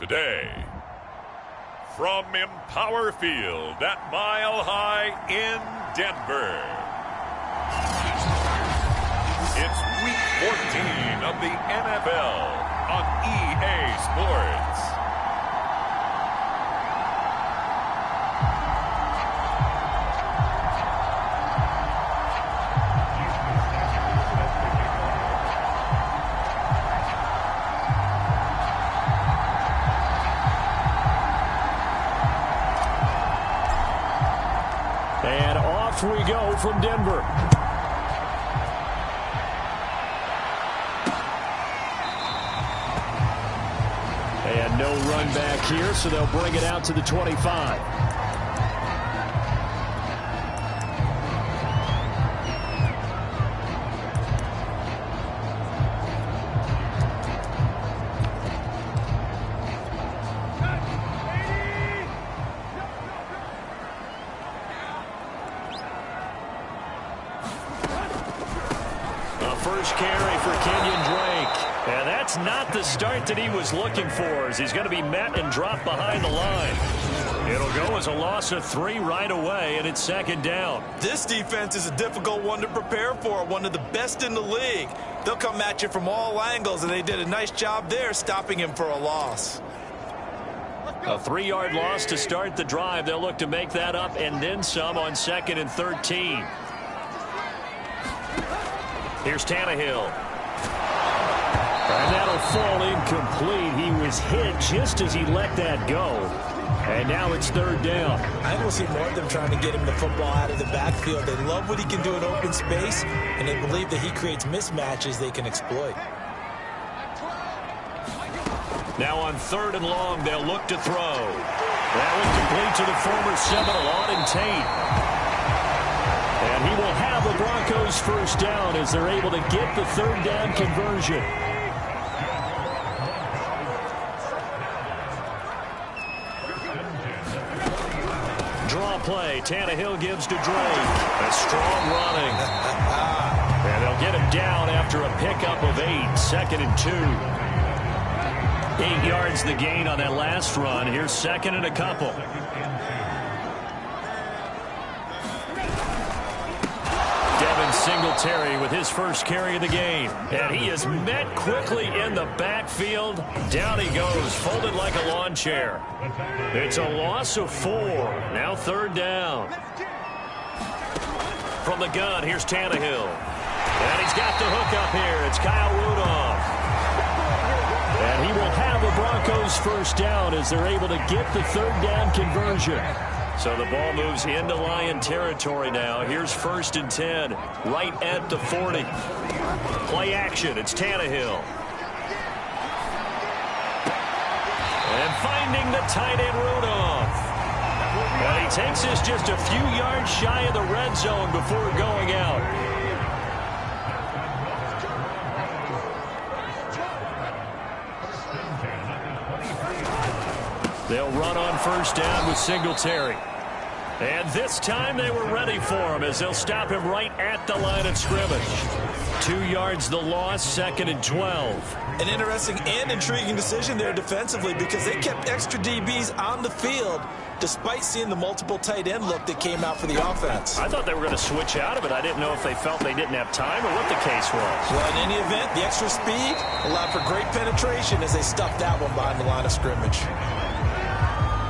Today, from Empower Field at Mile High in Denver, it's Week 14 of the NFL on EA Sports. And off we go from Denver. And no run back here, so they'll bring it out to the 25. First carry for Kenyon Drake. And that's not the start that he was looking for, as he's going to be met and dropped behind the line. It'll go as a loss of 3 right away, and it's second down. This defense is a difficult one to prepare for, one of the best in the league. They'll come at you from all angles, and they did a nice job there stopping him for a loss. A 3-yard loss to start the drive. They'll look to make that up and then some on 2nd and 13. Here's Tannehill. And that'll fall incomplete. He was hit just as he let that go. And now it's 3rd down. I don't see more of them trying to get him the football out of the backfield. They love what he can do in open space, and they believe that he creates mismatches they can exploit. Now on 3rd and long, they'll look to throw. That one complete to the former Seminole, Auden Tate. And he will have the Broncos first down as they're able to get the 3rd down conversion. Draw play. Tannehill gives to Drake. A strong running. And they'll get him down after a pickup of 8. 2nd and 2. 8 yards the gain on that last run. Here's 2nd and a couple. Singletary with his first carry of the game. And he is met quickly in the backfield. Down he goes, folded like a lawn chair. It's a loss of 4. Now 3rd down. From the gun, here's Tannehill. And he's got the hook up here. It's Kyle Rudolph. And he will have the Broncos first down as they're able to get the 3rd down conversion. So the ball moves into Lion territory now. Here's 1st and 10, right at the 40. Play action. It's Tannehill. And finding the tight end, Rudolph. And he takes this just a few yards shy of the red zone before going out. They'll run on 1st down with Singletary. And this time they were ready for him as they'll stop him right at the line of scrimmage. 2 yards the loss, 2nd and 12. An interesting and intriguing decision there defensively because they kept extra DBs on the field despite seeing the multiple tight end look that came out for the offense. I thought they were going to switch out of it. I didn't know if they felt they didn't have time or what the case was. Well, in any event, the extra speed allowed for great penetration as they stuffed that one behind the line of scrimmage.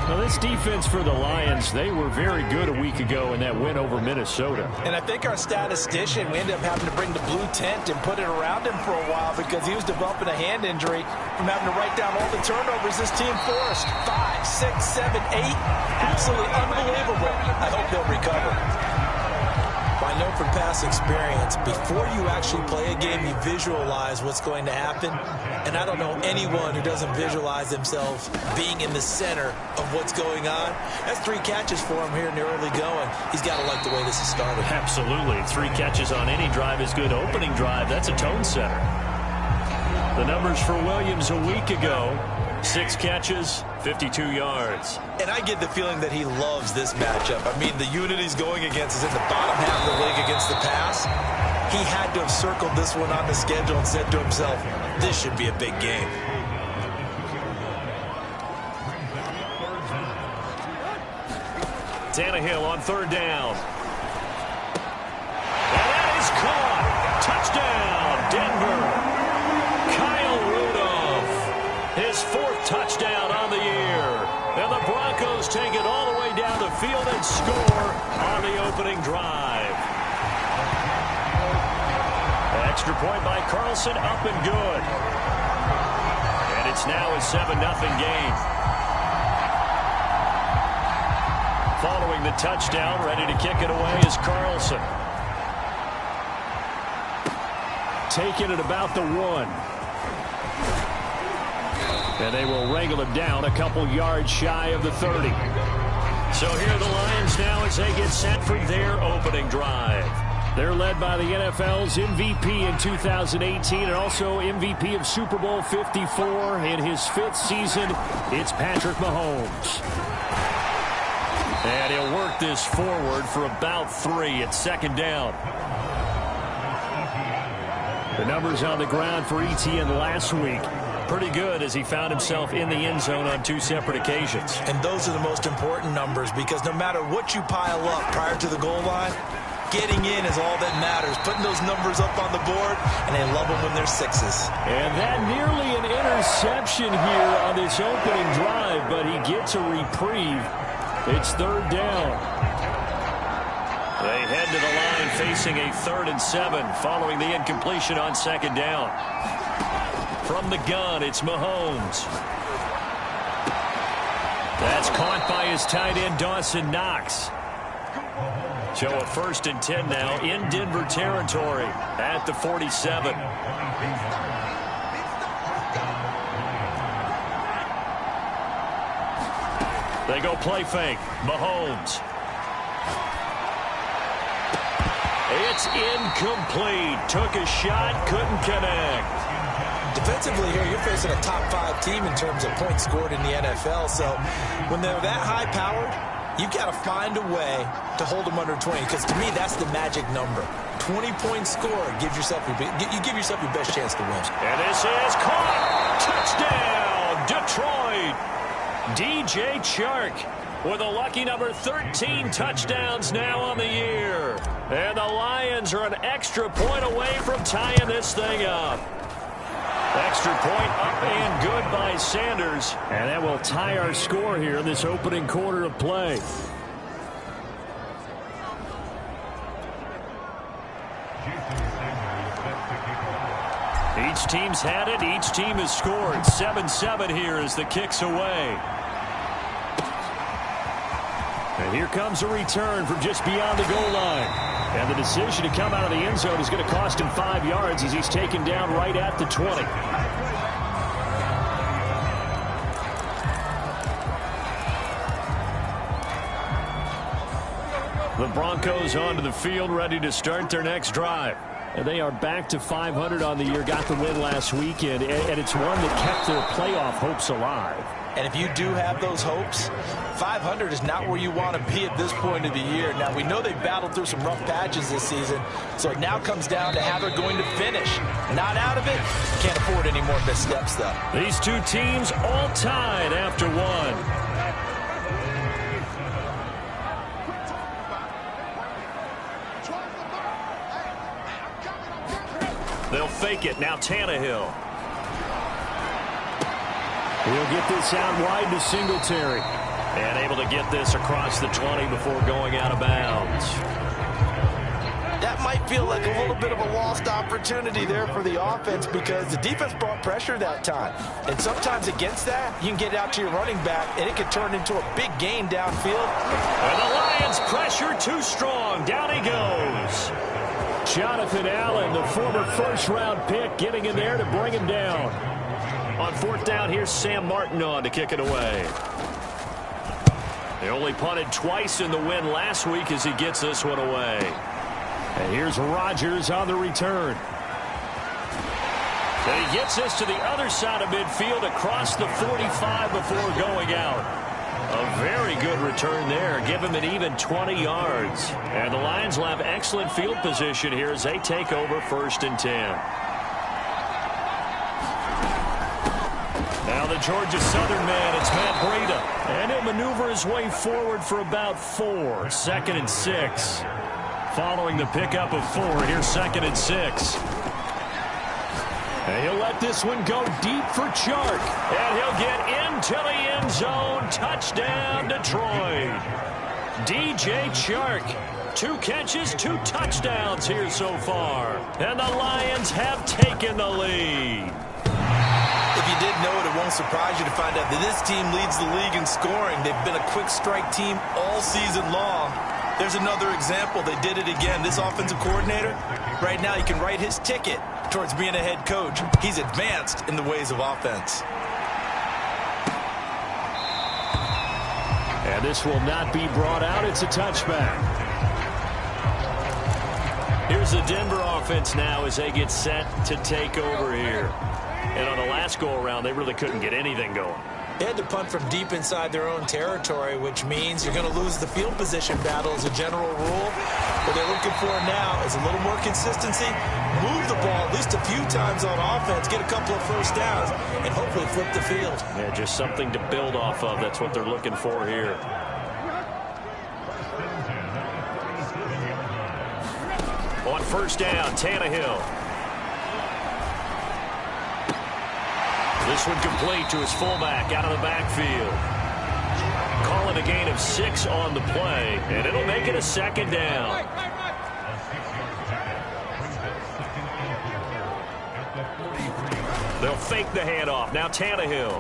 Well, this defense for the Lions, they were very good a week ago in that win over Minnesota. And I think our statistician, we ended up having to bring the blue tent and put it around him for a while because he was developing a hand injury from having to write down all the turnovers this team forced. 5, 6, 7, 8. Absolutely unbelievable. I hope they'll recover. I know from past experience, before you actually play a game, you visualize what's going to happen. And I don't know anyone who doesn't visualize themselves being in the center of what's going on. That's 3 catches for him here in the early going. He's got to like the way this has started. Absolutely. 3 catches on any drive is good. Opening drive, that's a tone setter. The numbers for Williams a week ago: 6 catches, 52 yards. And I get the feeling that he loves this matchup. I mean, the unit he's going against is in the bottom half of the league against the pass. He had to have circled this one on the schedule and said to himself, this should be a big game. Tannehill on third down. And that is caught. Touchdown, Denver. Kyle Rudolph, his 4th touchdown on the year. And the Broncos take it all the way down the field and score on the opening drive. Extra point by Carlson, up and good. And it's now a 7-0 game. Following the touchdown, ready to kick it away is Carlson. Taking it about the 1. And they will wrangle him down a couple yards shy of the 30. So here are the Lions now as they get set for their opening drive. They're led by the NFL's MVP in 2018 and also MVP of Super Bowl 54 in his 5th season. It's Patrick Mahomes. And he'll work this forward for about 3 at 2nd down. The numbers on the ground for Etienne last week. Pretty good as he found himself in the end zone on 2 separate occasions. And those are the most important numbers because no matter what you pile up prior to the goal line, getting in is all that matters. Putting those numbers up on the board, and they love them when they're 6s. And that nearly an interception here on this opening drive, but he gets a reprieve. It's 3rd down. They head to the line facing a 3rd and 7 following the incompletion on 2nd down. From the gun, it's Mahomes. That's caught by his tight end, Dawson Knox. So a 1st and 10 now in Denver territory at the 47. They go play fake. Mahomes. It's incomplete. Took a shot, couldn't connect. Defensively here, you're facing a top 5 team in terms of points scored in the NFL. So when they're that high-powered, you've got to find a way to hold them under 20, because to me, that's the magic number. 20-point score gives yourself you give yourself your best chance to win. And this is caught. Touchdown, Detroit. DJ Chark with a lucky number 13 touchdowns now on the year. And the Lions are an extra point away from tying this thing up. Extra point up and good by Sanders. And that will tie our score here in this opening quarter of play. Each team's had it. Each team has scored. 7-7 here as the kick's away. And here comes a return from just beyond the goal line. And the decision to come out of the end zone is going to cost him 5 yards as he's taken down right at the 20. The Broncos onto the field, ready to start their next drive. And they are back to 500 on the year, got the win last weekend, and it's one that kept their playoff hopes alive. And if you do have those hopes, 500 is not where you want to be at this point of the year. Now, we know they've battled through some rough patches this season, so it now comes down to how they're going to finish. Not out of it. Can't afford any more missteps, though. These two teams all tied after one. They'll fake it. Now Tannehill. He'll get this out wide to Singletary. And able to get this across the 20 before going out of bounds. That might feel like a little bit of a lost opportunity there for the offense because the defense brought pressure that time. And sometimes against that, you can get it out to your running back, and it can turn into a big gain downfield. And the Lions pressure too strong. Down he goes. Jonathan Allen, the former first-round pick, getting in there to bring him down. On 4th down, here's Sam Martin on to kick it away. They only punted twice in the win last week as he gets this one away. And here's Rodgers on the return. And he gets this to the other side of midfield across the 45 before going out. A very good return there. Give him an even 20 yards. And the Lions will have excellent field position here as they take over 1st and 10. Now the Georgia Southern man, it's Matt Breida. And he'll maneuver his way forward for about 4. 2nd and 6. Following the pickup of 4, here's 2nd and 6. And he'll let this one go deep for Chark. And he'll get into the end zone. Touchdown, Detroit. DJ Chark. 2 catches, 2 touchdowns here so far. And the Lions have taken the lead. If you didn't know it, it won't surprise you to find out that this team leads the league in scoring. They've been a quick strike team all season long. There's another example. They did it again. This offensive coordinator, right now, you can write his ticket towards being a head coach. He's advanced in the ways of offense. And this will not be brought out. It's a touchback. Here's the Denver offense now as they get set to take over here. And on the last go-around, they really couldn't get anything going. They had to punt from deep inside their own territory, which means you're going to lose the field position battle as a general rule. What they're looking for now is a little more consistency, move the ball at least a few times on offense, get a couple of first downs, and hopefully flip the field. Yeah, just something to build off of. That's what they're looking for here. On first down, Tannehill. This one complete to his fullback out of the backfield. Calling a gain of 6 on the play, and it'll make it a 2nd down. They'll fake the handoff. Now Tannehill.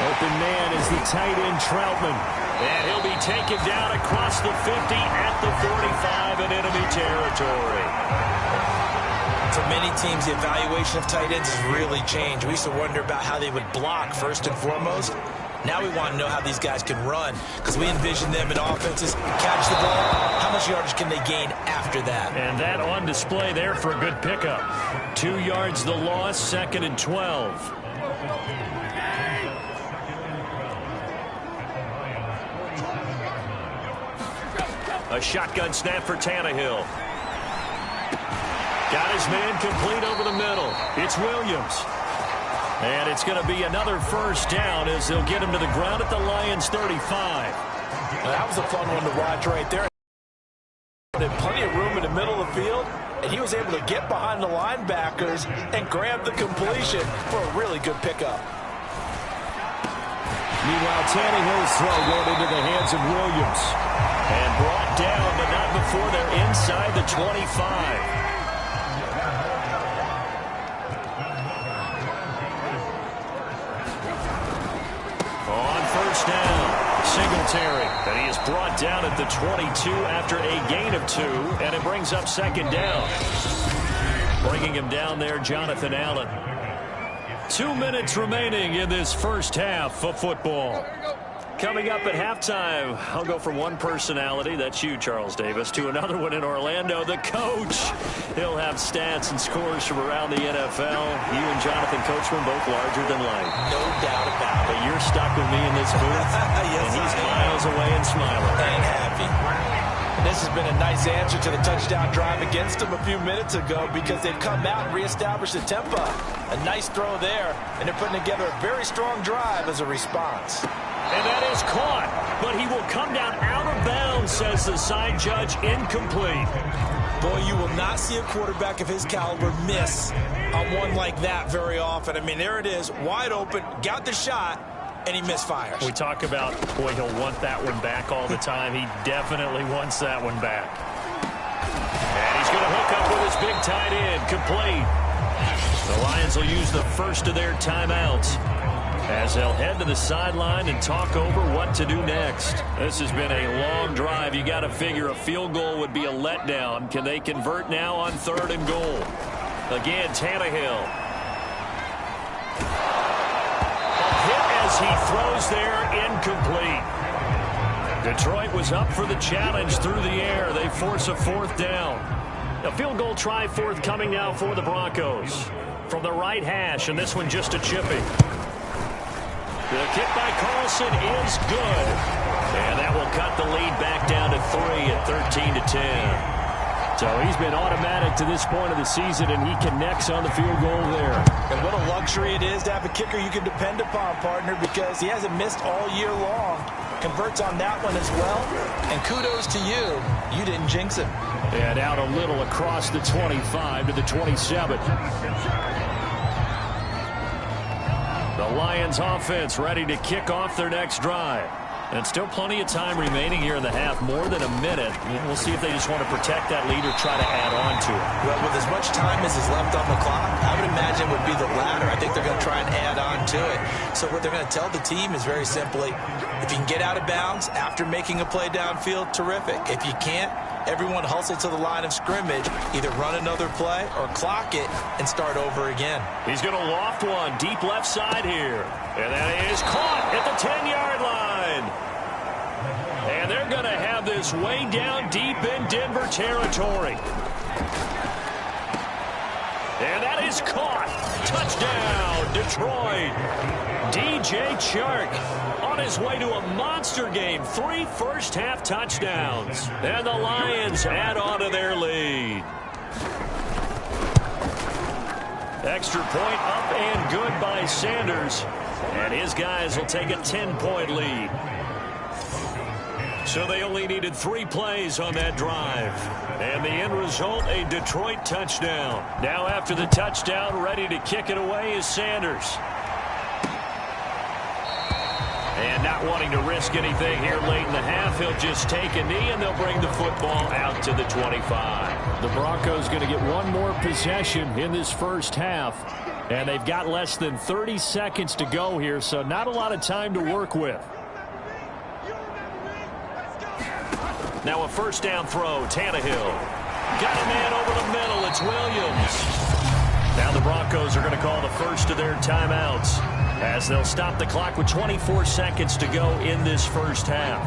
Open man is the tight end Troutman. And he'll be taken down across the 50 at the 45 in enemy territory. For many teams, the evaluation of tight ends has really changed. We used to wonder about how they would block first and foremost. Now we want to know how these guys can run, because we envision them in offenses catch the ball. How much yardage can they gain after that? And that on display there for a good pickup. 2 yards the loss, 2nd and 12. A shotgun snap for Tannehill. Got his man complete over the middle. It's Williams. And it's going to be another first down as they'll get him to the ground at the Lions' 35. Well, that was a fun one to watch right there. Had plenty of room in the middle of the field, and he was able to get behind the linebackers and grab the completion for a really good pickup. Meanwhile, Tannehill's throw going into the hands of Williams. And brought down, but not before they're inside the 25. First down, Singletary, and he is brought down at the 22 after a gain of 2, and it brings up 2nd down. Bringing him down there, Jonathan Allen. 2 minutes remaining in this first half of football. Coming up at halftime, I'll go from one personality, that's you, Charles Davis, to another one in Orlando, the coach. He'll have stats and scores from around the NFL. You and Jonathan Coachman both larger than life. No doubt about it. But you're stuck with me in this booth, yes, and he's miles away and smiling. And happy. And this has been a nice answer to the touchdown drive against them a few minutes ago, because they've come out and reestablished the tempo. A nice throw there, and they're putting together a very strong drive as a response. And that is caught, but he will come down out of bounds, says the side judge, incomplete. Boy, you will not see a quarterback of his caliber miss on one like that very often. I mean, there it is, wide open, got the shot, and he misfires. We talk about, boy, he'll want that one back all the time. He definitely wants that one back. And he's going to hook up with his big tight end, complete. The Lions will use the first of their timeouts as they'll head to the sideline and talk over what to do next. This has been a long drive. You got to figure a field goal would be a letdown. Can they convert now on 3rd and goal? Again, Tannehill. A hit as he throws there, incomplete. Detroit was up for the challenge through the air. They force a 4th down. A field goal try forthcoming now for the Broncos. From the right hash, and this one just a chipping. The kick by Carlson is good. And that will cut the lead back down to 3 at 13-10. So he's been automatic to this point of the season, and he connects on the field goal there. And what a luxury it is to have a kicker you can depend upon, partner, because he hasn't missed all year long. Converts on that one as well. And kudos to you. You didn't jinx him. And out a little across the 25 to the 27. The Lions offense ready to kick off their next drive. And still plenty of time remaining here in the half, more than a minute. We'll see if they just want to protect that lead or try to add on to it. Well, with as much time as is left on the clock, I would imagine it would be the latter. I think they're going to try and add on to it. So what they're going to tell the team is very simply, if you can get out of bounds after making a play downfield, terrific. If you can't, everyone hustle to the line of scrimmage, either run another play or clock it and start over again. He's going to loft one deep left side here. And that is caught at the 10-yard line. And they're going to have this way down deep in Denver territory. And that is caught. Touchdown, Detroit. DJ Chark on his way to a monster game. 3 first-half touchdowns. And the Lions add on to their lead. Extra point up and good by Sanders. And his guys will take a 10-point lead. So they only needed 3 plays on that drive. And the end result, a Detroit touchdown. Now after the touchdown, ready to kick it away is Sanders. And not wanting to risk anything here late in the half, he'll just take a knee and they'll bring the football out to the 25. The Broncos going to get one more possession in this first half. And they've got less than 30 seconds to go here, so not a lot of time to work with. Now a first down throw, Tannehill. Got a man over the middle, it's Williams. Now the Broncos are going to call the first of their timeouts as they'll stop the clock with 24 seconds to go in this first half.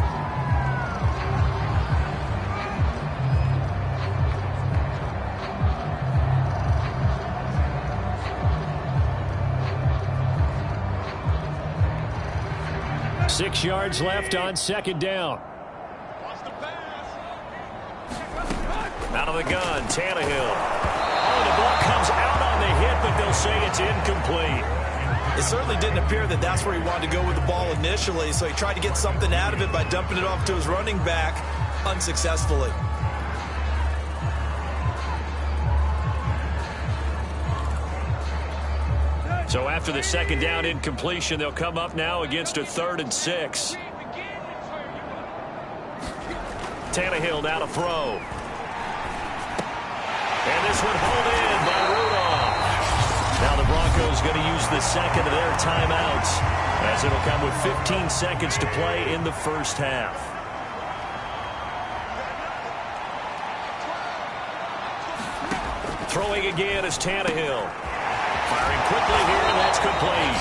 Six yards left on second down. Out of the gun, Tannehill. Oh, the ball comes out on the hit, but they'll say it's incomplete. It certainly didn't appear that that's where he wanted to go with the ball initially, so he tried to get something out of it by dumping it off to his running back unsuccessfully. So after the second down incompletion, they'll come up now against a 3rd and 6. Tannehill now to throw. And this one hauled in by Rudolph. Now the Broncos going to use the second of their timeouts as it'll come with 15 seconds to play in the first half. Throwing again is Tannehill. Firing quickly here, and that's complete.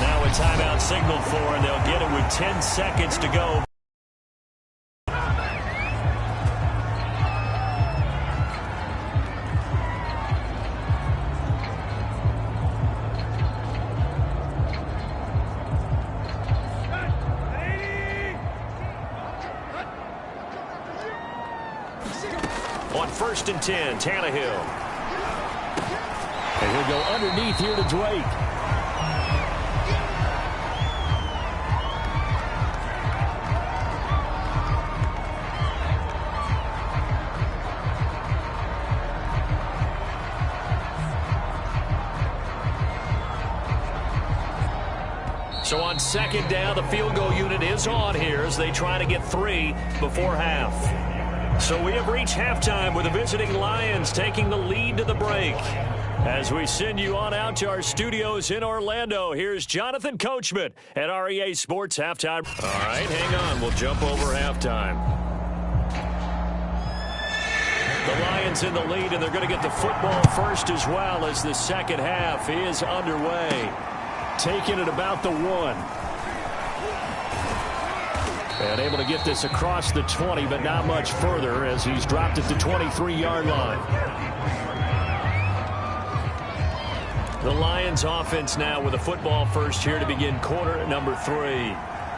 Now a timeout signaled for, and they'll get it with 10 seconds to go. On 1st and 10, Tannehill. And he'll go underneath here to Drake. So on second down, the field goal unit is on here as they try to get 3 before half. So we have reached halftime with the visiting Lions taking the lead to the break. As we send you on out to our studios in Orlando, here's Jonathan Coachman at REA Sports Halftime. All right, hang on. We'll jump over halftime. The Lions in the lead, and they're going to get the football first as well as the second half is underway. Taking it about the 1. And able to get this across the 20, but not much further as he's dropped at the 23-yard line. The Lions offense now with a football first here to begin quarter number 3.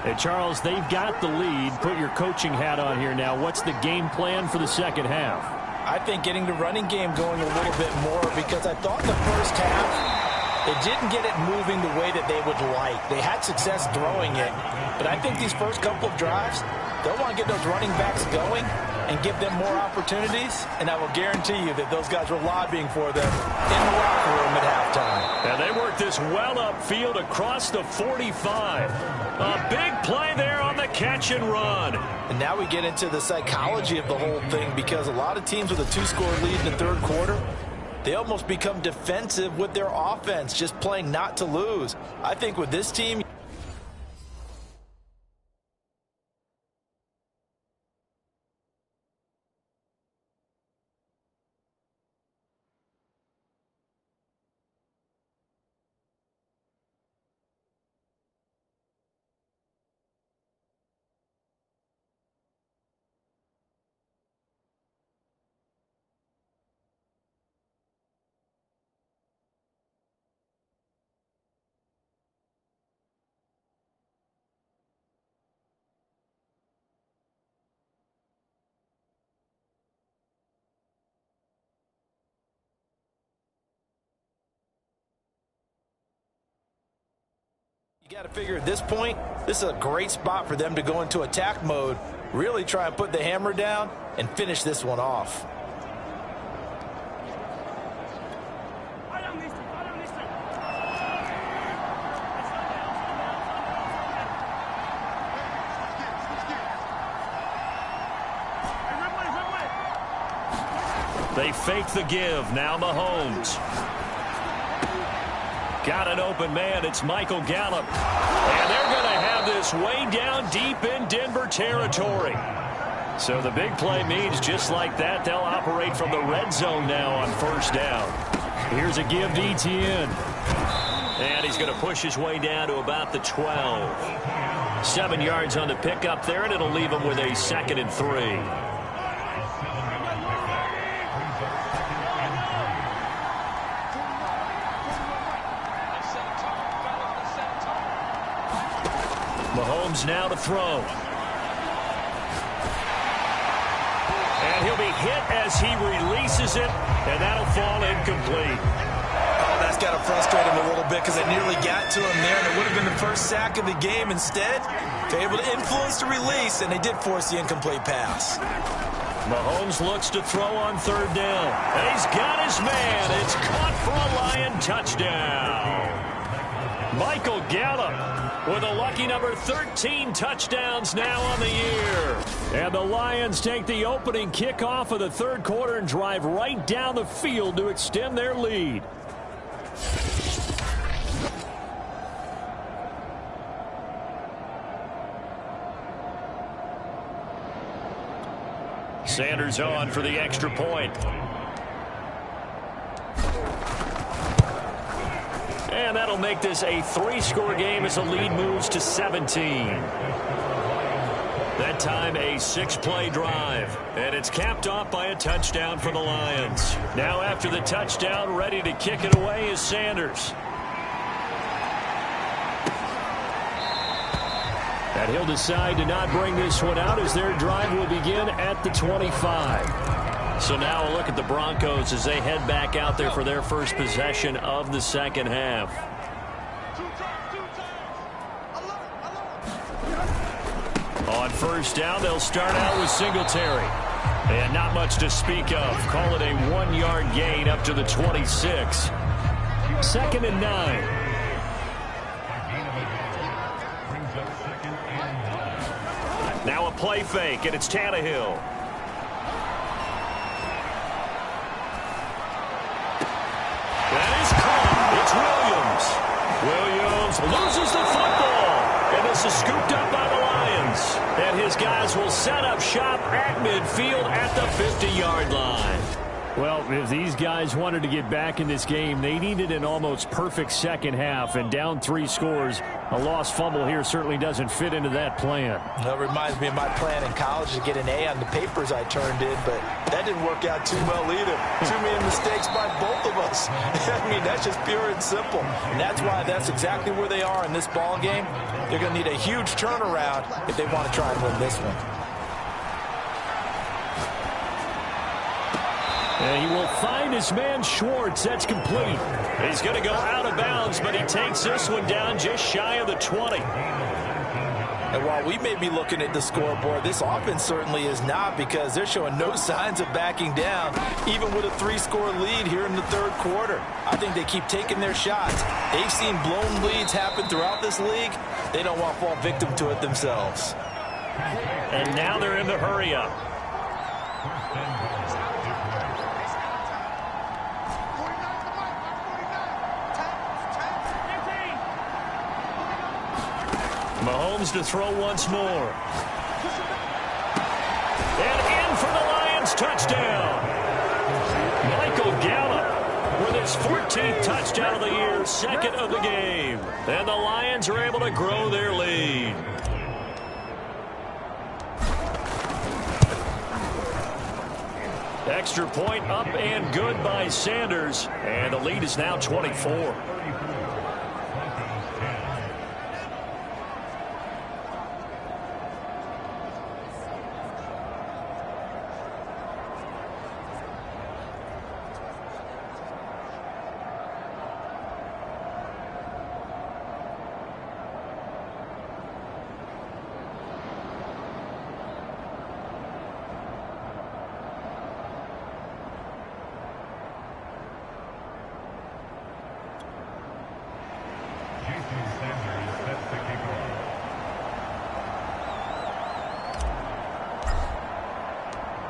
And Charles, they've got the lead. Put your coaching hat on here now. What's the game plan for the second half? I think getting the running game going a little bit more, because I thought the first half they didn't get it moving the way that they would like. They had success throwing it, but I think these first couple of drives, they'll want to get those running backs going and give them more opportunities, and I will guarantee you that those guys were lobbying for them in the locker room at halftime. And they work this well upfield across the 45. A big play there on the catch and run. And now we get into the psychology of the whole thing, because a lot of teams with a 2-score lead in the third quarter, they almost become defensive with their offense, just playing not to lose. I think with this team, you got to figure at this point, this is a great spot for them to go into attack mode, really try and put the hammer down and finish this one off. They fake the give. Now Mahomes. Got an open man. It's Michael Gallup. And they're going to have this way down deep in Denver territory. So the big play means just like that, they'll operate from the red zone now on first down. Here's a give to Etienne. And he's going to push his way down to about the 12. 7 yards on the pickup there, and it'll leave him with a 2nd and 3. Mahomes now to throw. And he'll be hit as he releases it, and that'll fall incomplete. Oh, that's got to frustrate him a little bit, because it nearly got to him there, and it would have been the first sack of the game. Instead, they're able to influence the release, and they did force the incomplete pass. Mahomes looks to throw on third down. And he's got his man. It's caught for a Lion touchdown. Michael Gallup with a lucky number 13 touchdowns now on the year. And the Lions take the opening kickoff of the third quarter and drive right down the field to extend their lead. Sanders on for the extra point. And that'll make this a 3-score game as the lead moves to 17. That time a 6-play drive. And it's capped off by a touchdown for the Lions. Now after the touchdown, ready to kick it away is Sanders. And he'll decide to not bring this one out as their drive will begin at the 25. So now a look at the Broncos as they head back out there for their first possession of the second half. On first down, they'll start out with Singletary. And not much to speak of. Call it a 1-yard gain up to the 26. 2nd and 9. Now a play fake, and it's Tannehill. That is caught. It's Williams. Williams loses the football. And this is scooped up by the Lions. And his guys will set up shop at midfield at the 50-yard line. Well, if these guys wanted to get back in this game, they needed an almost perfect second half. And down 3 scores, a lost fumble here certainly doesn't fit into that plan. That reminds me of my plan in college to get an A on the papers I turned in, but that didn't work out too well either. Too many mistakes by both of us. I mean, that's just pure and simple. And that's why that's exactly where they are in this ball game. They're going to need a huge turnaround if they want to try and win this one. And he will find his man Schwartz. That's complete. He's going to go out of bounds, but he takes this one down just shy of the 20. And while we may be looking at the scoreboard, this offense certainly is not, because they're showing no signs of backing down, even with a 3-score lead here in the third quarter. I think they keep taking their shots. They've seen blown leads happen throughout this league. They don't want to fall victim to it themselves. And now they're in the hurry-up. Mahomes to throw once more. And in for the Lions, touchdown. Michael Gallup with his 14th touchdown of the year, second of the game. And the Lions are able to grow their lead. Extra point up and good by Sanders. And the lead is now 24.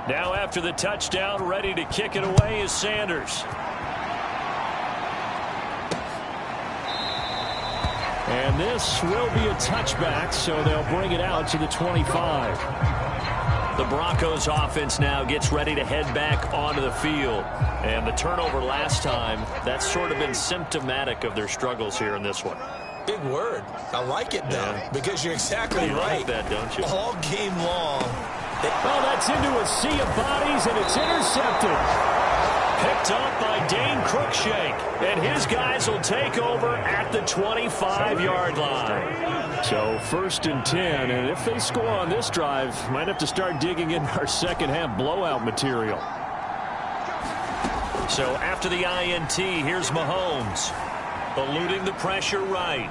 Now after the touchdown, ready to kick it away is Sanders. And this will be a touchback, so they'll bring it out to the 25. The Broncos offense now gets ready to head back onto the field. And the turnover last time, that's sort of been symptomatic of their struggles here in this one. Big word. I like it, though, because you're exactly you right. Like that, don't you? All game long. Oh, that's into a sea of bodies, and it's intercepted. Picked up by Dane Cruikshank, and his guys will take over at the 25-yard line. So 1st and 10, and if they score on this drive, might have to start digging in our second-half blowout material. So after the INT, here's Mahomes, eluding the pressure right.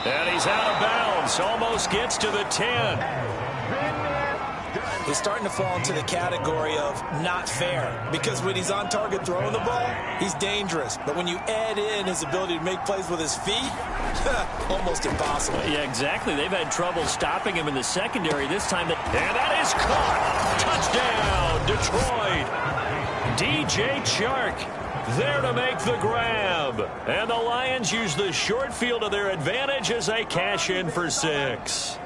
And he's out of bounds, almost gets to the 10. He's starting to fall into the category of not fair, because when he's on target throwing the ball, he's dangerous. But when you add in his ability to make plays with his feet, almost impossible. Yeah, exactly. They've had trouble stopping him in the secondary this time. And that is caught. Touchdown, Detroit. DJ Chark there to make the grab. And the Lions use the short field to their advantage as they cash in for 6.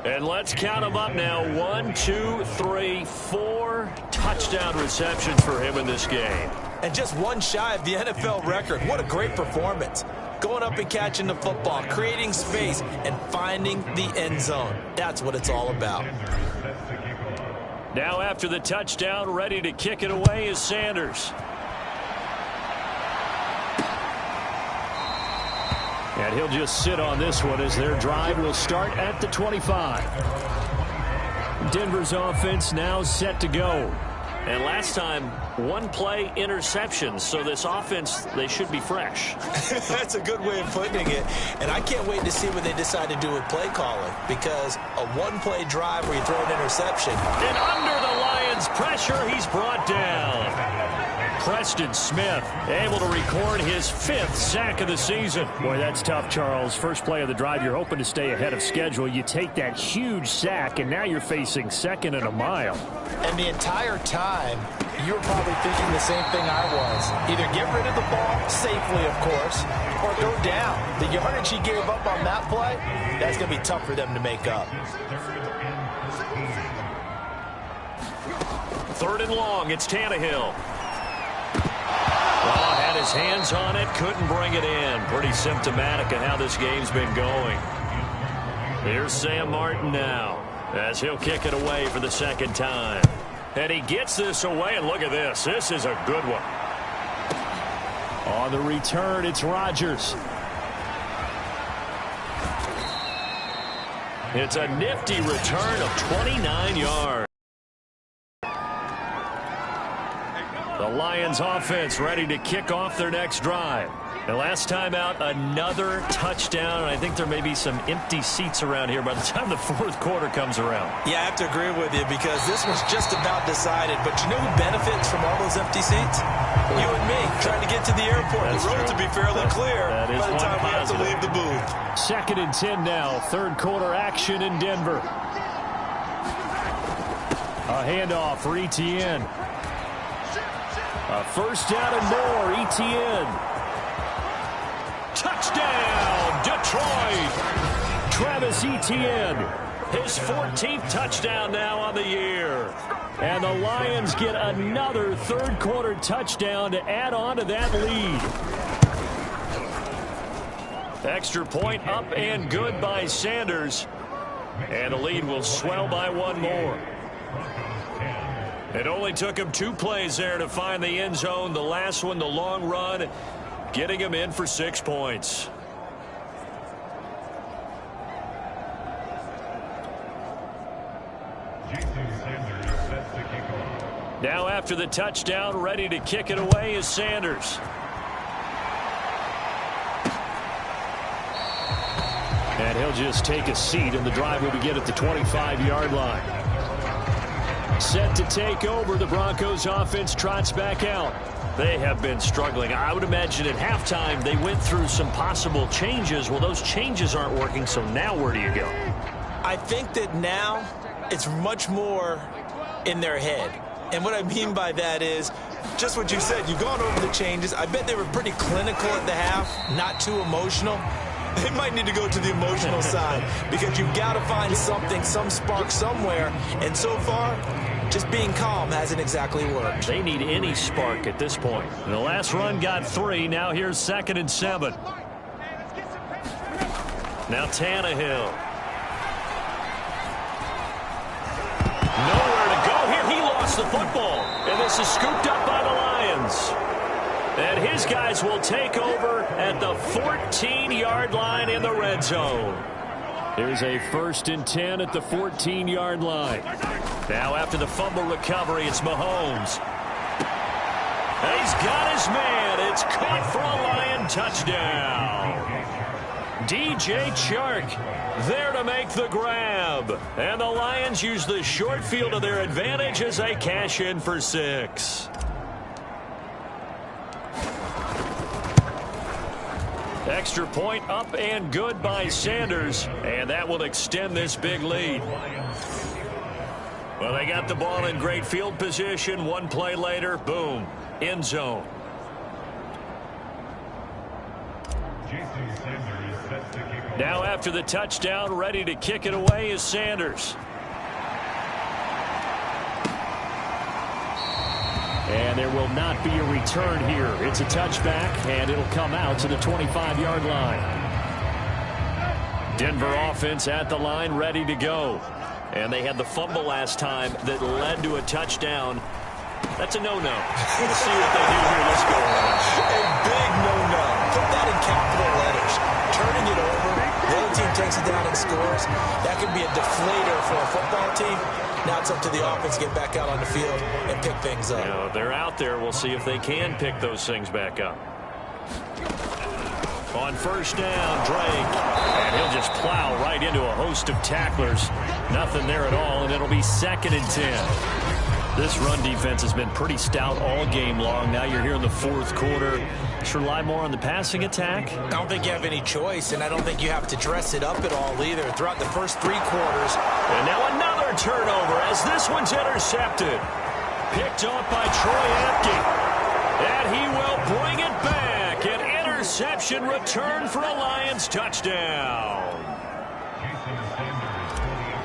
And let's count them up now. 1, 2, 3, 4 touchdown receptions for him in this game. And just one shy of the NFL record. What a great performance. Going up and catching the football, creating space, and finding the end zone. That's what it's all about. Now after the touchdown, ready to kick it away is Sanders. And he'll just sit on this one as their drive will start at the 25. Denver's offense now set to go. And last time, 1 play interceptions. So this offense, they should be fresh. That's a good way of putting it. And I can't wait to see what they decide to do with play calling, because a 1-play drive where you throw an interception. And under the Lions' pressure, he's brought down. Preston Smith able to record his 5th sack of the season. Boy, that's tough, Charles. First play of the drive, you're hoping to stay ahead of schedule. You take that huge sack, and now you're facing 2nd and a mile. And the entire time, you were probably thinking the same thing I was. Either get rid of the ball, safely, of course, or go down. The yardage he gave up on that play, that's going to be tough for them to make up. 3rd and long, it's Tannehill. Well, had his hands on it, couldn't bring it in. Pretty symptomatic of how this game's been going. Here's Sam Martin now, as he'll kick it away for the 2nd time. And he gets this away, and look at this. This is a good one. On the return, it's Rodgers. It's a nifty return of 29 yards. The Lions offense ready to kick off their next drive. And last time out, another touchdown. And I think there may be some empty seats around here by the time the fourth quarter comes around. Yeah, I have to agree with you because this was just about decided. But you know who benefits from all those empty seats? You and me, trying to get to the airport. That's the roads true. will be fairly clear that is by the time we have to positive. leave the booth. 2nd and 10 now. Third quarter action in Denver. A handoff for Etienne. A first down and more. Etienne. Touchdown, Detroit. Travis Etienne. His 14th touchdown now on the year. And the Lions get another third quarter touchdown to add on to that lead. Extra point up and good by Sanders. And the lead will swell by one more. It only took him 2 plays there to find the end zone. The last one, the long run, getting him in for 6 points. Now after the touchdown, ready to kick it away is Sanders. And he'll just take a seat, and the drive will begin at the 25-yard line. Set to take over, the Broncos offense trots back out. They have been struggling. I would imagine at halftime they went through some possible changes. Well, those changes aren't working, so now where do you go? I think that now it's much more in their head. And what I mean by that is just what you said. You've gone over the changes. I bet they were pretty clinical at the half, not too emotional. They might need to go to the emotional side because you've got to find something, some spark somewhere. And so far, just being calm hasn't exactly worked. They need any spark at this point. And the last run got 3. Now here's 2nd and 7. Now Tannehill. Nowhere to go here. He lost the football. And this is scooped up by the Lions. And his guys will take over at the 14-yard line in the red zone. There's a 1st and 10 at the 14-yard line. Now after the fumble recovery, it's Mahomes. And he's got his man. It's caught for a Lion touchdown. DJ Chark there to make the grab. And the Lions use the short field to their advantage as they cash in for 6. Extra point up and good by Sanders, and that will extend this big lead. Well, they got the ball in great field position. 1 play later, boom, end zone. Now after the touchdown, ready to kick it away is Sanders. And there will not be a return here. It's a touchback, and it'll come out to the 25-yard line. Denver offense at the line, ready to go. And they had the fumble last time that led to a touchdown. That's a no-no. Let's see what they do here. Let's go. A big no-no. Put that in capital letters. Turning it over. The other team takes it down and scores. That could be a deflator for a football team. Now it's up to the offense to get back out on the field and pick things up. You know, they're out there. We'll see if they can pick those things back up. On first down, Drake. And he'll just plow right into a host of tacklers. Nothing there at all, and it'll be 2nd and 10. This run defense has been pretty stout all game long. Now you're here in the fourth quarter. Just rely more on the passing attack. I don't think you have any choice, and I don't think you have to dress it up at all either. Throughout the first 3 quarters. And now another turnover as this one's intercepted. Picked off by Troy Apke. And he will bring it back. An interception return for a Lions touchdown.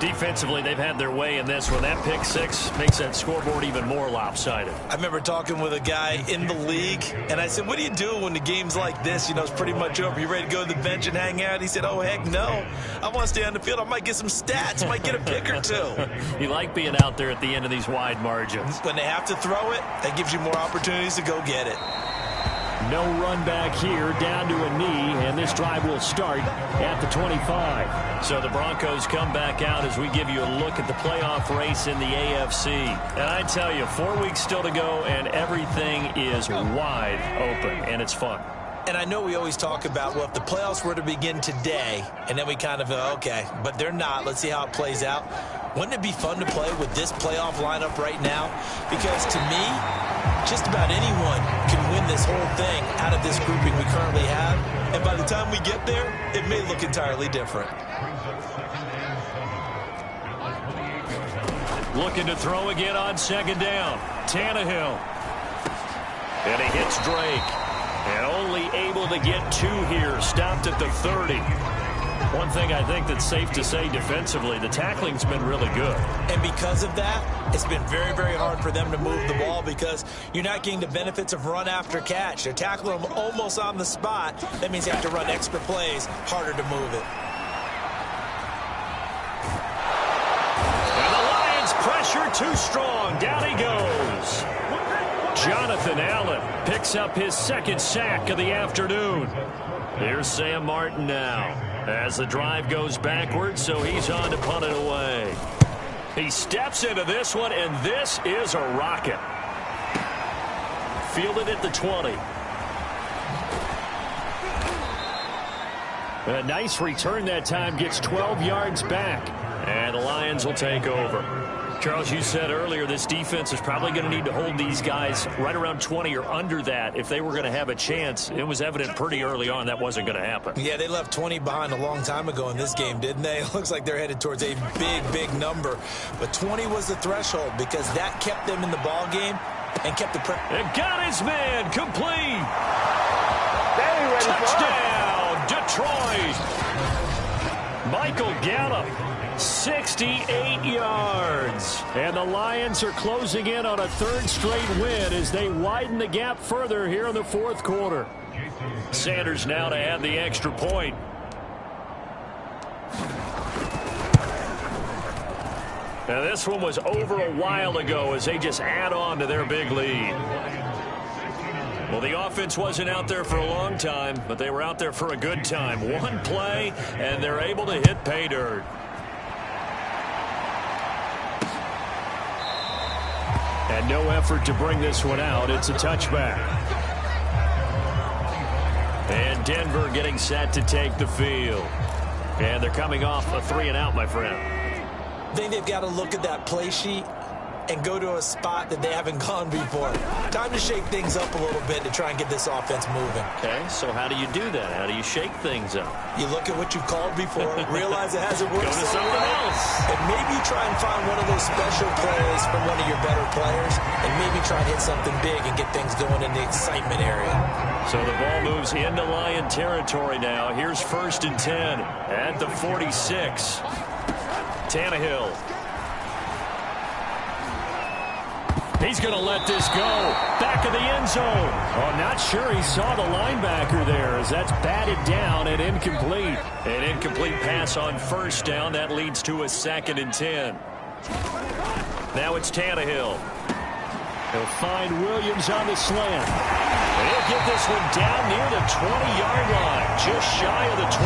Defensively, they've had their way in this one. That pick 6 makes that scoreboard even more lopsided. I remember talking with a guy in the league, and I said, what do you do when the game's like this? You know, it's pretty much over. You ready to go to the bench and hang out? He said, oh, heck no. I want to stay on the field. I might get some stats. Might get a pick or 2. You like being out there at the end of these wide margins. When they have to throw it, that gives you more opportunities to go get it. No run back here, down to a knee, and this drive will start at the 25. So the Broncos come back out as we give you a look at the playoff race in the AFC. And I tell you, 4 weeks still to go, and everything is wide open, and it's fun. And I know we always talk about, well, if the playoffs were to begin today, and then we kind of go, okay, but they're not. Let's see how it plays out. Wouldn't it be fun to play with this playoff lineup right now? Because to me, just about anyone can win this whole thing out of this grouping we currently have. And by the time we get there, it may look entirely different. Looking to throw again on second down. Tannehill. And he hits Drake. And only able to get 2 here. Stopped at the 30. One thing I think that's safe to say defensively, the tackling's been really good. And because of that, it's been very, very hard for them to move the ball because you're not getting the benefits of run after catch. They're tackling them almost on the spot. That means you have to run extra plays, harder to move it. And the Lions pressure too strong. Down he goes. Jonathan Allen picks up his second sack of the afternoon. Here's Sam Martin now as the drive goes backwards, so he's on to punt it away. He steps into this one, and this is a rocket. Fielded at the 20. A nice return that time, gets 12 yards back, and the Lions will take over. Charles, you said earlier this defense is probably going to need to hold these guys right around 20 or under that if they were going to have a chance. It was evident pretty early on that wasn't going to happen. Yeah, they left 20 behind a long time ago in this game, didn't they? It looks like they're headed towards a big, big number. But 20 was the threshold because that kept them in the ball game and kept the pressure. And got his man complete. Touchdown, Detroit. Michael Gallup. 68 yards. And the Lions are closing in on a 3rd straight win as they widen the gap further here in the 4th quarter. Sanders now to add the extra point. Now this one was over a while ago as they just add on to their big lead. Well, the offense wasn't out there for a long time, but they were out there for a good time. One play, and they're able to hit pay dirt. And no effort to bring this one out. It's a touchback. And Denver getting set to take the field. And they're coming off a 3-and-out, my friend. I think they've got to look at that play sheet and go to a spot that they haven't gone before. Time to shake things up a little bit to try and get this offense moving. Okay, so how do you do that? How do you shake things up? You look at what you've called before, realize it hasn't worked. Go to something else. And maybe you try and find one of those special plays from one of your better players, and maybe try and hit something big and get things going in the excitement area. So the ball moves into Lion territory now. Here's 1st and 10 at the 46. Tannehill. He's going to let this go. Back of the end zone. Oh, not sure he saw the linebacker there as that's batted down and incomplete. An incomplete pass on 1st down. That leads to a 2nd and 10. Now it's Tannehill. He'll find Williams on the slant. And he'll get this one down near the 20-yard line. Just shy of the 20.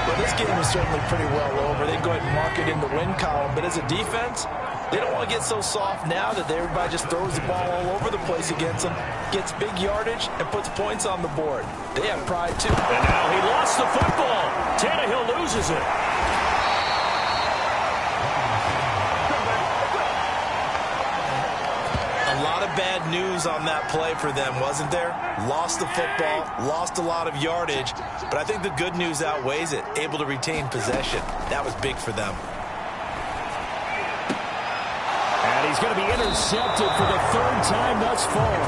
Well, this game is certainly pretty well over. They go ahead and mark it in the win column. But as a defense, they don't want to get so soft now that everybody just throws the ball all over the place against them, gets big yardage, and puts points on the board. They have pride, too. And now he lost the football. Tannehill loses it. A lot of bad news on that play for them, wasn't there? Lost the football, lost a lot of yardage, but I think the good news outweighs it. Able to retain possession. That was big for them. And he's going to be intercepted for the 3rd time thus far.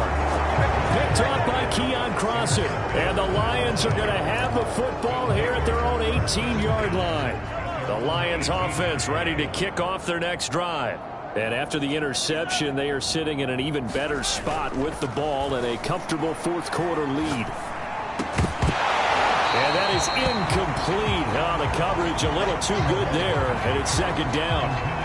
Picked off by Keon Crossen. And the Lions are going to have the football here at their own 18-yard line. The Lions offense ready to kick off their next drive. And after the interception, they are sitting in an even better spot with the ball and a comfortable 4th quarter lead. And that is incomplete. Oh, the coverage a little too good there, and it's 2nd down.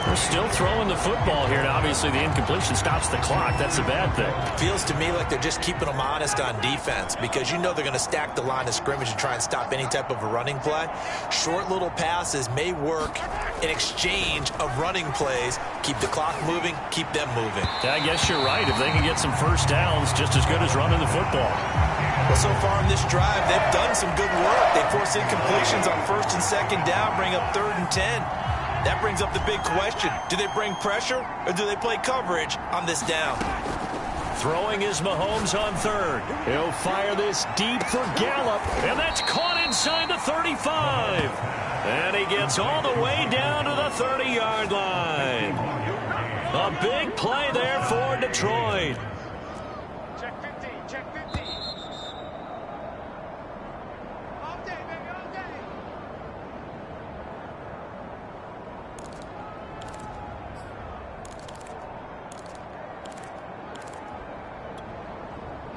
They're still throwing the football here. Now, obviously, the incompletion stops the clock. That's a bad thing. Feels to me like they're just keeping them honest on defense because you know they're going to stack the line of scrimmage and try and stop any type of a running play. Short little passes may work in exchange of running plays. Keep the clock moving, keep them moving. Yeah, I guess you're right. If they can get some first downs, just as good as running the football. Well, so far in this drive, they've done some good work. They force incompletions on first and second down, bring up 3rd and 10. That brings up the big question. Do they bring pressure or do they play coverage on this down? Throwing is Mahomes on 3rd. He'll fire this deep for Gallup, and that's caught inside the 35. And he gets all the way down to the 30-yard line. A big play there for Detroit. Check 50, check 50. All day, baby, all day.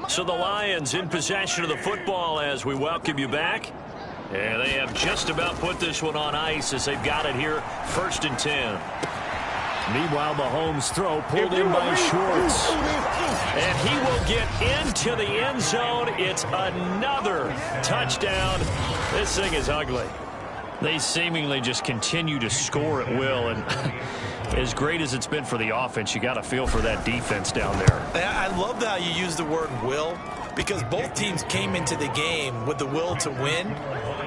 So the Lions in possession of the football as we welcome you back. And they have just about put this one on ice as they've got it here, 1st and 10. Meanwhile, Mahomes' throw pulled in by Schwartz. And he will get into the end zone. It's another touchdown. This thing is ugly. They seemingly just continue to score at will. And as great as it's been for the offense, you got to feel for that defense down there. I love how you use the word will because both teams came into the game with the will to win.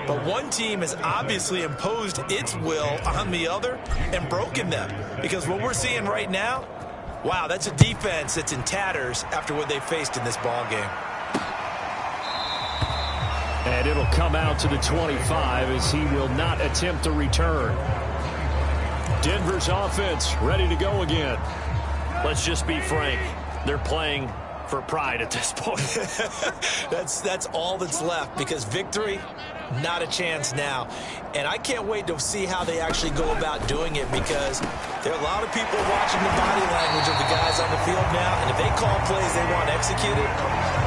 But one team has obviously imposed its will on the other and broken them. Because what we're seeing right now, wow, that's a defense that's in tatters after what they faced in this ball game. And it'll come out to the 25 as he will not attempt to return. Denver's offense ready to go again. Let's just be frank. They're playing for pride at this point. That's all that's left because victory, not a chance now. And I can't wait to see how they actually go about doing it because there are a lot of people watching the body language of the guys on the field now. And if they call plays they want executed,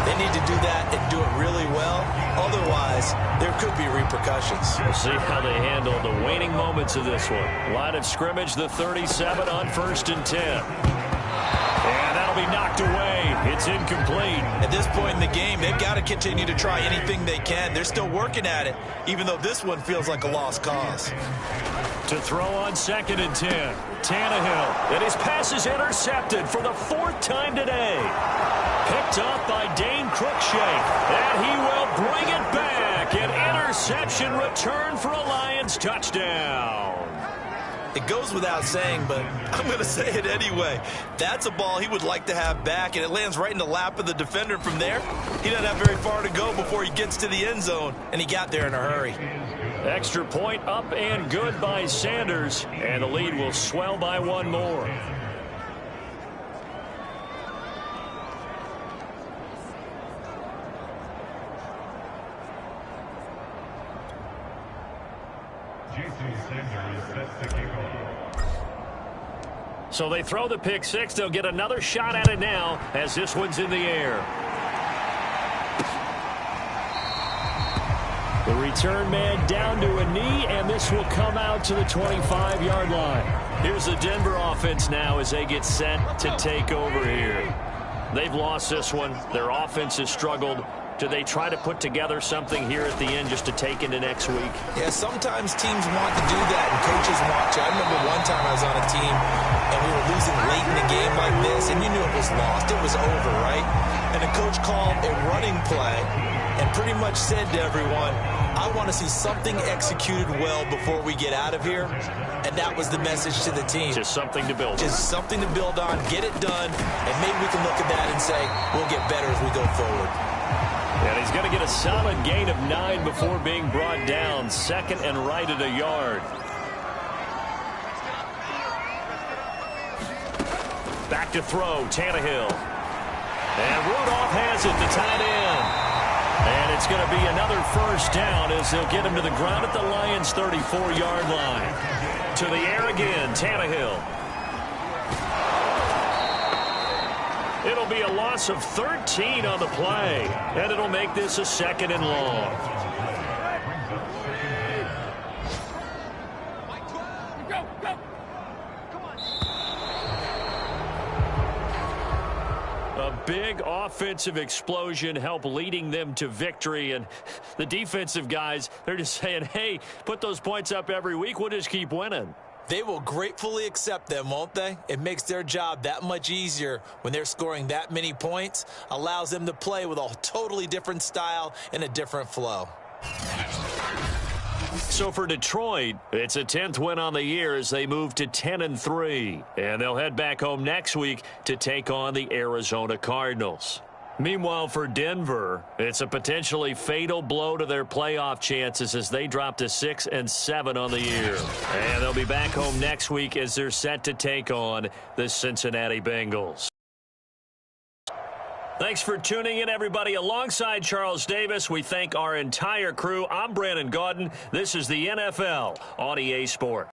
they need to do that and do it really well. Otherwise, there could be repercussions. We'll see how they handle the waning moments of this one. Line of scrimmage, the 37 on 1st and 10. And that'll be knocked away. It's incomplete. At this point in the game, they've got to continue to try anything they can. They're still working at it, even though this one feels like a lost cause. To throw on 2nd and 10. Tannehill. And his pass is intercepted for the 4th time today. Picked up by Dane Cruikshank. And he will bring it back. An interception return for a Lions touchdown. It goes without saying, but I'm going to say it anyway. That's a ball he would like to have back, and it lands right in the lap of the defender from there. He doesn't have very far to go before he gets to the end zone, and he got there in a hurry. Extra point up and good by Sanders, and the lead will swell by one more. So they throw the pick six. They'll get another shot at it now as this one's in the air. The return man down to a knee, and this will come out to the 25-yard line. Here's the Denver offense now as they get set to take over here. They've lost this one. Their offense has struggled. Do they try to put together something here at the end just to take into next week? Yeah, sometimes teams want to do that, and coaches want to. I remember one time I was on a team, and we were losing late in the game like this, and you knew it was lost. It was over, right? And the coach called a running play and pretty much said to everyone, I want to see something executed well before we get out of here. And that was the message to the team. Just something to build on. Just something to build on, get it done, and maybe we can look at that and say, we'll get better as we go forward. And he's going to get a solid gain of 9 before being brought down. Second and right at a yard. Back to throw, Tannehill. And Rudolph has it, the tight end. And it's going to be another first down as they'll get him to the ground at the Lions' 34-yard line. To the air again, Tannehill. It'll be a loss of 13 on the play, and it'll make this a second and long. Come on. A big offensive explosion helped leading them to victory, and the defensive guys, they're just saying, hey, put those points up every week, we'll just keep winning. They will gratefully accept them, won't they? It makes their job that much easier when they're scoring that many points, allows them to play with a totally different style and a different flow. So for Detroit, it's a 10th win on the year as they move to 10-3. And they'll head back home next week to take on the Arizona Cardinals. Meanwhile, for Denver, it's a potentially fatal blow to their playoff chances as they drop to 6-7 on the year. And they'll be back home next week as they're set to take on the Cincinnati Bengals. Thanks for tuning in, everybody. Alongside Charles Davis, we thank our entire crew. I'm Brandon Gaudin. This is the NFL on EA Sports.